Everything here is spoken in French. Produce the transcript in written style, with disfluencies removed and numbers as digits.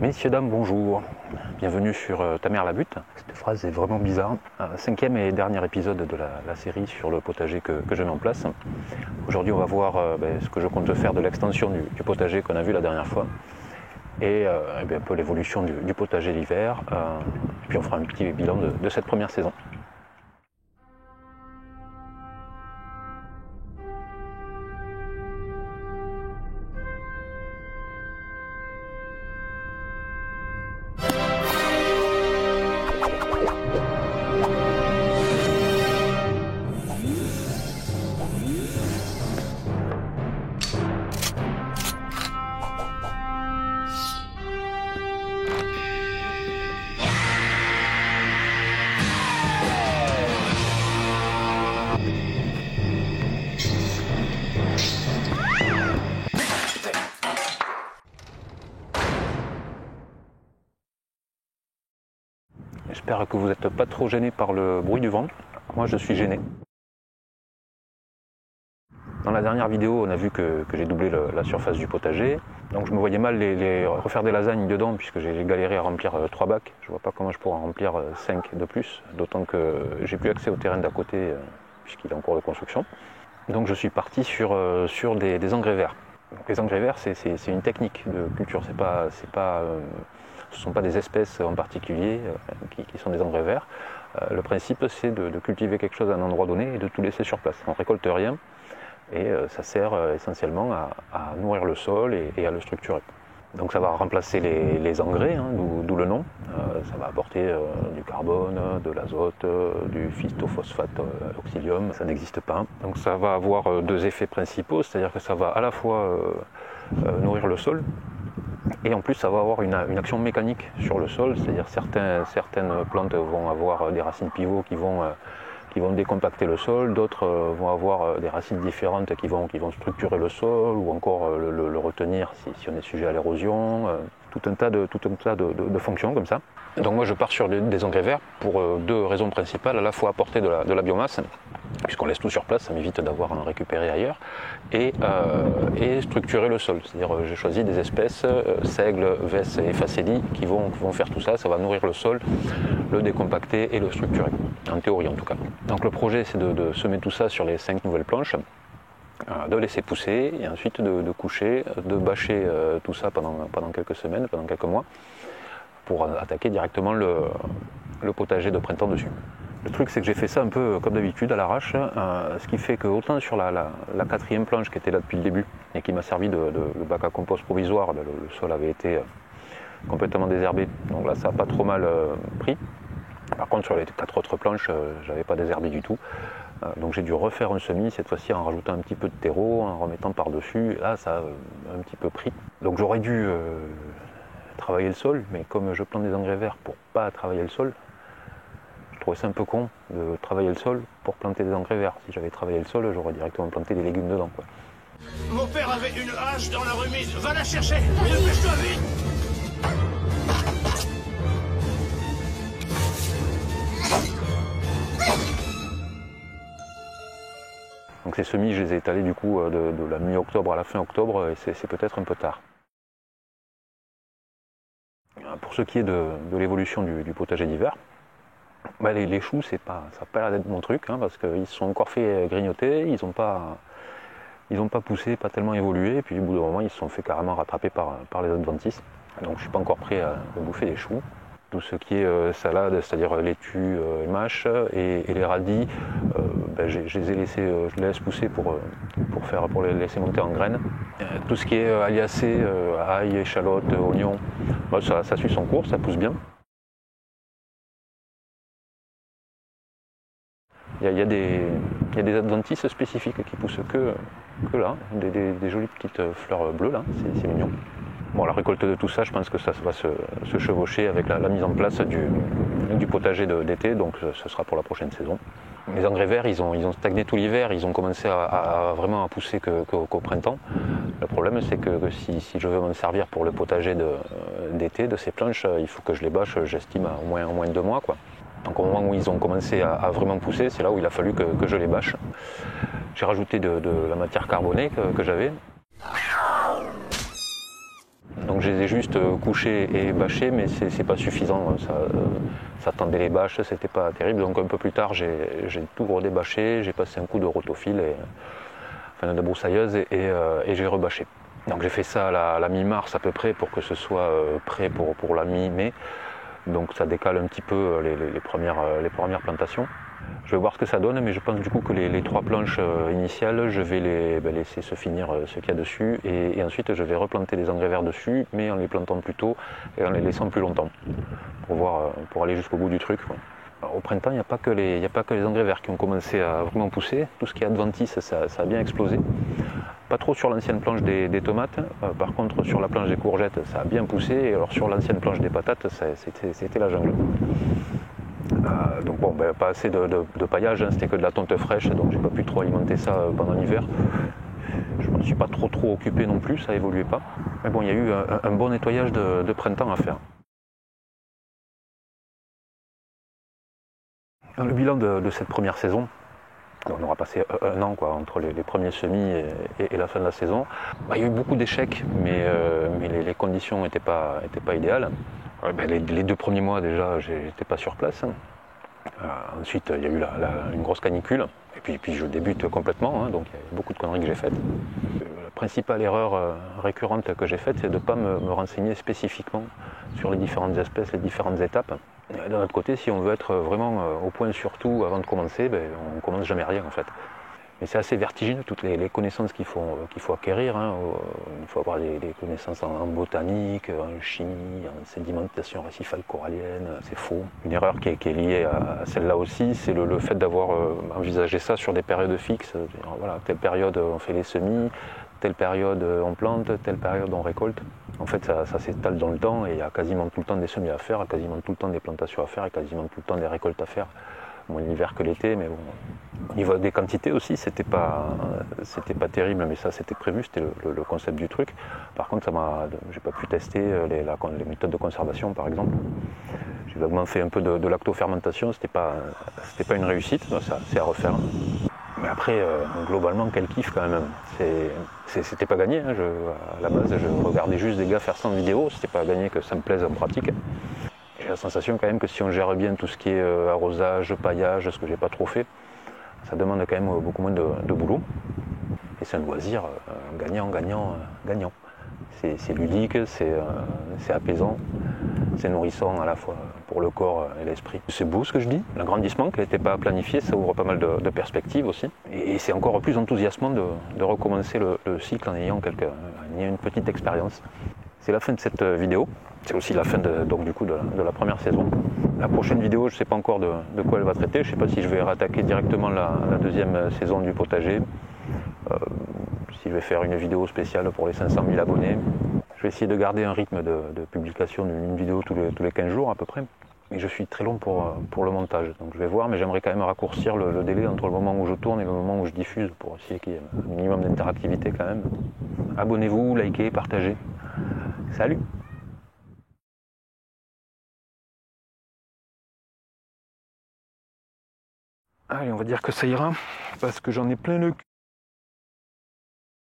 Messieurs, dames, bonjour. Bienvenue sur Ta mère la butte. Cette phrase est vraiment bizarre. Cinquième et dernier épisode de la série sur le potager que je mets en place. Aujourd'hui, on va voir ce que je compte faire de l'extension du potager qu'on a vu la dernière fois. Et un peu l'évolution du potager l'hiver. Et puis on fera un petit bilan de cette première saison. J'espère que vous n'êtes pas trop gêné par le bruit du vent. Moi, je suis gêné. Dans la dernière vidéo, on a vu que j'ai doublé la surface du potager. Donc je me voyais mal refaire des lasagnes dedans puisque j'ai galéré à remplir 3 bacs. Je ne vois pas comment je pourrais en remplir 5 de plus, d'autant que j'ai plus accès au terrain d'à côté puisqu'il est en cours de construction. Donc je suis parti sur des engrais verts. Donc, les engrais verts, c'est une technique de culture, ce ne sont pas des espèces en particulier qui sont des engrais verts. Le principe, c'est de cultiver quelque chose à un endroit donné et de tout laisser sur place. On ne récolte rien et ça sert essentiellement à nourrir le sol et à le structurer. Donc ça va remplacer les engrais, d'où le nom. Ça va apporter du carbone, de l'azote, du phytophosphate auxilium, ça n'existe pas. Donc ça va avoir deux effets principaux, c'est-à-dire que ça va à la fois nourrir le sol, et en plus ça va avoir une action mécanique sur le sol, c'est-à-dire certaines plantes vont avoir des racines pivots qui vont décompacter le sol, d'autres vont avoir des racines différentes qui vont structurer le sol ou encore le retenir si on est sujet à l'érosion, tout un tas de fonctions comme ça. Donc moi je pars sur des engrais verts pour deux raisons principales, à la fois apporter de la biomasse, puisqu'on laisse tout sur place, ça m'évite d'avoir à en récupérer ailleurs, et structurer le sol. C'est-à-dire j'ai choisi des espèces, seigle, vesse et facélie, qui vont faire tout ça, ça va nourrir le sol, le décompacter et le structurer, en théorie en tout cas. Donc le projet c'est de semer tout ça sur les 5 nouvelles planches, de laisser pousser et ensuite de coucher, de bâcher tout ça pendant quelques semaines, pendant quelques mois, pour attaquer directement le potager de printemps dessus. Le truc c'est que j'ai fait ça un peu comme d'habitude à l'arrache, ce qui fait que autant sur la 4e planche qui était là depuis le début et qui m'a servi de bac à compost provisoire, le sol avait été complètement désherbé, donc là ça n'a pas trop mal pris. Par contre sur les 4 autres planches, j'avais pas désherbé du tout. Donc j'ai dû refaire un semis, cette fois-ci en rajoutant un petit peu de terreau, en remettant par-dessus, là ça a un petit peu pris. Donc j'aurais dû travailler le sol, mais comme je plante des engrais verts pour pas travailler le sol, je trouvais ça un peu con de travailler le sol pour planter des engrais verts. Si j'avais travaillé le sol, j'aurais directement planté des légumes dedans, quoi. Mon père avait une hache dans la remise, va la chercher, dépêche-toi vite. Donc ces semis, je les ai étalés du coup de la mi-octobre à la fin octobre, et c'est peut-être un peu tard. Pour ce qui est de l'évolution du potager d'hiver, les choux, ça n'a pas l'air d'être mon truc, parce qu'ils se sont encore fait grignoter, ils n'ont pas poussé, pas tellement évolué, et puis au bout d'un moment, ils se sont fait carrément rattraper par les adventices. Donc je ne suis pas encore prêt à bouffer des choux. Tout ce qui est salade, c'est-à-dire laitue, mâche et les radis, je les laisse pousser pour les laisser monter en graines. Tout ce qui est aliacé, ail, échalote, oignon, ça suit son cours, ça pousse bien. Il y a des adventices spécifiques qui poussent que là, des jolies petites fleurs bleues là, c'est mignon. Bon, la récolte de tout ça, je pense que ça va se chevaucher avec la mise en place du potager d'été, donc ce sera pour la prochaine saison. Les engrais verts, ils ont stagné tout l'hiver, ils ont commencé vraiment à pousser qu'au printemps. Le problème, c'est que si je veux m'en servir pour le potager d'été, de ces planches, il faut que je les bâche, j'estime, au moins 2 mois, quoi. Donc au moment où ils ont commencé à vraiment pousser, c'est là où il a fallu que je les bâche. J'ai rajouté de la matière carbonée que j'avais. Donc je les ai juste couchés et bâchés, mais c'est pas suffisant. Ça tendait les bâches, c'était pas terrible. Donc un peu plus tard, j'ai tout redébâché, j'ai passé un coup de rotofil, de broussailleuse et j'ai rebâché. Donc j'ai fait ça à la mi-mars à peu près pour que ce soit prêt pour la mi-mai. Donc ça décale un petit peu les premières plantations. Je vais voir ce que ça donne, mais je pense du coup que les 3 planches initiales, je vais laisser se finir ce qu'il y a dessus et ensuite je vais replanter des engrais verts dessus, mais en les plantant plus tôt et en les laissant plus longtemps pour aller jusqu'au bout du truc, quoi. Alors, au printemps, il n'y a pas que les engrais verts qui ont commencé à vraiment pousser. Tout ce qui est adventice, ça a bien explosé. Pas trop sur l'ancienne planche des tomates. Par contre, sur la planche des courgettes, ça a bien poussé. Et alors sur l'ancienne planche des patates, c'était la jungle. Donc bon, pas assez de paillage, hein, c'était que de la tonte fraîche, donc j'ai pas pu trop alimenter ça pendant l'hiver. Je ne me suis pas trop occupé non plus, ça évoluait pas. Mais bon, il y a eu un bon nettoyage de printemps à faire. Dans le bilan de cette première saison, on aura passé un an entre les premiers semis et la fin de la saison. Il y a eu beaucoup d'échecs, mais les conditions n'étaient pas idéales. Les 2 premiers mois déjà, j'étais pas sur place. Ensuite, il y a eu une grosse canicule. Et puis je débute complètement, hein, donc il y a beaucoup de conneries que j'ai faites. La principale erreur récurrente que j'ai faite, c'est de ne pas me renseigner spécifiquement sur les différentes espèces, les différentes étapes. D'un autre côté, si on veut être vraiment au point sur tout avant de commencer, on ne commence jamais rien en fait. Mais c'est assez vertigineux, toutes les connaissances qu'il faut acquérir. Hein. Il faut avoir des connaissances en botanique, en chimie, en sédimentation récifale corallienne. C'est faux. Une erreur qui est liée à celle-là aussi, c'est le fait d'avoir envisagé ça sur des périodes fixes. Voilà, telle période on fait les semis, telle période on plante, telle période on récolte. En fait, ça s'étale dans le temps et il y a quasiment tout le temps des semis à faire, quasiment tout le temps des plantations à faire et quasiment tout le temps des récoltes à faire. Moins l'hiver que l'été, mais bon. Au niveau des quantités aussi, c'était pas terrible, mais ça c'était prévu, c'était le concept du truc. Par contre, j'ai pas pu tester les méthodes de conservation, par exemple. J'ai vaguement fait un peu de lactofermentation, c'était pas une réussite, c'est à refaire. Mais après, globalement, quel kiff quand même. C'était pas gagné. Hein. À la base, je regardais juste des gars faire ça en vidéo. C'était pas gagné que ça me plaise en pratique. J'ai la sensation quand même que si on gère bien tout ce qui est arrosage, paillage, ce que j'ai pas trop fait, ça demande quand même beaucoup moins de boulot. Et c'est un loisir gagnant. C'est ludique, c'est apaisant, c'est nourrissant à la fois pour le corps et l'esprit. C'est beau ce que je dis, l'agrandissement qui n'était pas planifié, ça ouvre pas mal de perspectives aussi. Et c'est encore plus enthousiasmant de recommencer le cycle en ayant une petite expérience. C'est la fin de cette vidéo, c'est aussi la fin de la première saison. La prochaine vidéo, je ne sais pas encore de quoi elle va traiter, je ne sais pas si je vais rattaquer directement la 2e saison du potager, si je vais faire une vidéo spéciale pour les 500 000 abonnés. Je vais essayer de garder un rythme de publication d'une vidéo tous les 15 jours à peu près. Mais je suis très long pour le montage, donc je vais voir, mais j'aimerais quand même raccourcir le délai entre le moment où je tourne et le moment où je diffuse pour essayer qu'il y ait un minimum d'interactivité quand même. Abonnez-vous, likez, partagez. Salut! Allez, on va dire que ça ira, parce que j'en ai plein le cul.